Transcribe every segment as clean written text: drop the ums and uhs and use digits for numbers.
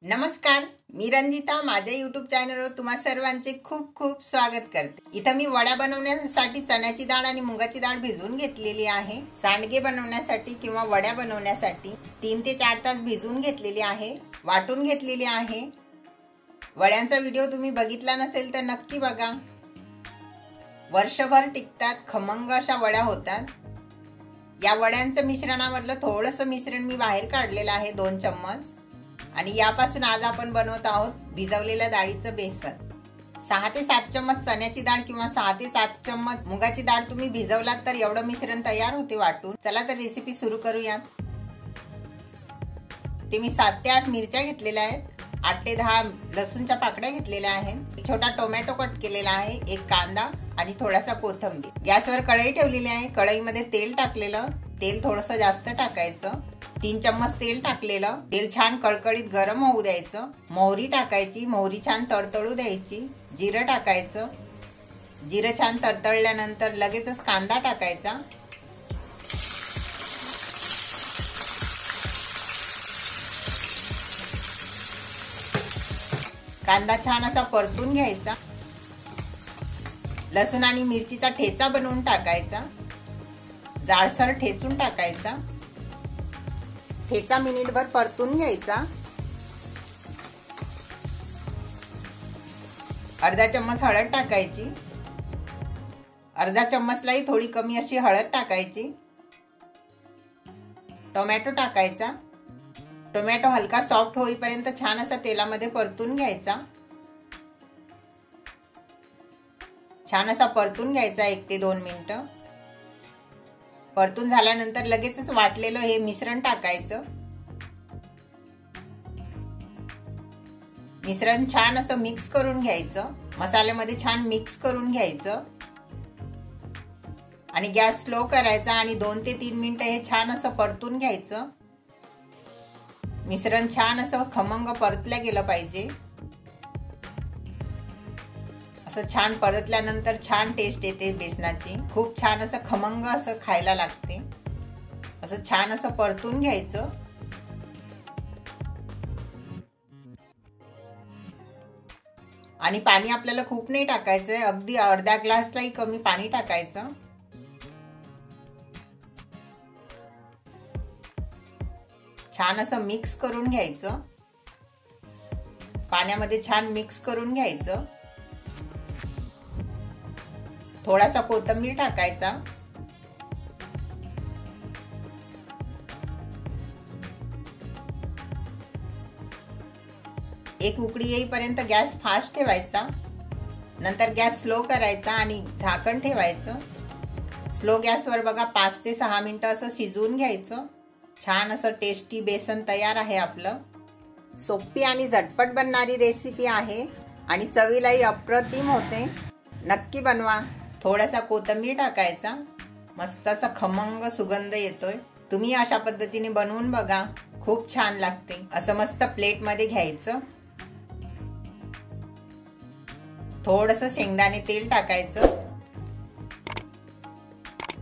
नमस्कार, मी रंजिता माझ्या YouTube चॅनलवर तुम्हा सर्वांचे खूप खूप स्वागत करते। इथं मी वड्या बनवण्यासाठी चण्याची डाळ आणि मुगाची डाळ भिजवून घेतलेली आहे। सांडगे बनवण्यासाठी किंवा वड्या बनवण्यासाठी 3 ते 4 तास भिजवून घेतलेली आहे, वाटून घेतलेली आहे। वड्यांचा व्हिडिओ तुम्ही बघितला नसेल तर नक्की बघा। वर्षभर टिकतात, खमंग अशा वड्या होतात। या वड्यांचं मिश्रणामधलं थोडंसं मिश्रण मी बाहेर काढलेलं आहे 2 चम्मच आणि यापासून आज आपण बनवत आहोत भिजवलेल्या डाळीचं बेसन। 6 ते 7 चम्मच चण्याची डाळ किंवा 6 ते 7 चम्मच मुगाची डाळ तुम्ही भिजवलात तर एवढं मिश्रण तयार होते वाटून। चला तर रेसिपी सुरू करूया। ते मी 7 ते 8 मिरच्या घेतलेल्या आहेत, 8 ते 10 लसूणच्या पाकळ्या घेतलेल्या आहेत, एक छोटा टोमॅटो कट केलेला आहे, एक कांदा आणि थोडासा कोथिंबीर। गॅसवर कढई ठेवलेली आहे, कढईमध्ये तेल टाकलेलं, तेल थोडंसं जास्त टाकायचं। 3 चम्मच तेल टाकलेलं, तेल छान कळकळीत गरम होऊ द्यायचं। मोहरी टाकायची, मोहरी छान तडतडू द्यायची। जिरं टाकायचं, जिरं छान तडतडल्यानंतर लगेचच कांदा टाकायचा। कांदा छान असा परतून घ्यायचा। लसूण आणि मिरचीचा ठेचा बनवून टाकायचा, जाडसर ठेचून टाकायचा। ठेचा मिनिटभर परतून घ्यायचा। अर्धा चम्मच हळद टाकायची, अर्धा चम्मचलाही थोडी कमी अशी हळद टाकायची। टोमॅटो टाकायचा, टोमॅटो हलका सॉफ्ट होईपर्यंत छान असा तेलामध्ये परतून घ्यायचा। छान असा परतून घ्यायचा 1 ते 2 मिनिटं। परतून झाल्यानंतर लगेचच वाटलेलं हे मिश्रण टाकायचं। मिश्रण छान असं मिक्स करून घ्यायचं, मसाल्यामध्ये छान मिक्स करून घ्यायचं आणि गॅस स्लो करायचा आणि 2 ते 3 मिनिटं हे छान असं परतून घ्यायचं। मिश्रण छान असं खमंग परतलं गेलं पाहिजे। असं छान परतल्यानंतर छान टेस्ट येते बेसनाची, खूप छान असं खमंग असं खायला लागते। असं छान असं परतून घ्यायचं आणि पाणी आपल्याला खूप नाही टाकायचंय, अगदी अर्धा ग्लासलाही कमी पाणी टाकायचं। छान असं मिक्स करून घ्यायचं, पाण्यामध्ये छान मिक्स करून घ्यायचं। थोडासा कोथिंबीर टाकायचा। एक उकळी येईपर्यंत गॅस फास्ट ठेवायचा, नंतर गॅस स्लो करायचा आणि झाकण ठेवायचं। स्लो गॅसवर बघा 5 ते 6 मिनिटं असं शिजवून घ्यायचं। छान असं टेस्टी बेसन तयार आहे आपलं। सोपी आणि झटपट बनणारी रेसिपी आहे आणि चवीलाही अप्रतिम होते। नक्की बनवा। थोडासा कोथिंबीर टाकायचा, मस्त असा खमंग सुगंध येतोय। तुम्ही अशा पद्धतीने बनवून बघा, खूप छान लागते। असं मस्त प्लेट मध्ये घ्यायचं, थोडंसं शेंगदाणे तेल टाकायचं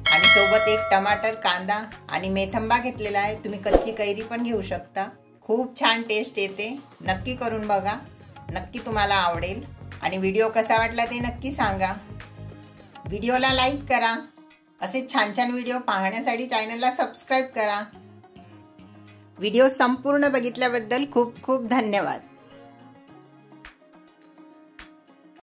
आणि सोबत एक टमाटर, कांदा आणि मेथंबा घेतलेला आहे, तुम्ही कच्ची कैरी पण घेऊ शकता। खूप छान टेस्ट येते, नक्की करून बघा, नक्की तुम्हाला आवडेल। आणि व्हिडिओ कसा वाटला ते नक्की सांगा। व्हिडिओला लाईक करा, असे छान छान व्हिडिओ पाहण्यासाठी चॅनलला सबस्क्राईब करा। व्हिडिओ संपूर्ण बघितल्याबद्दल खूप खूप धन्यवाद।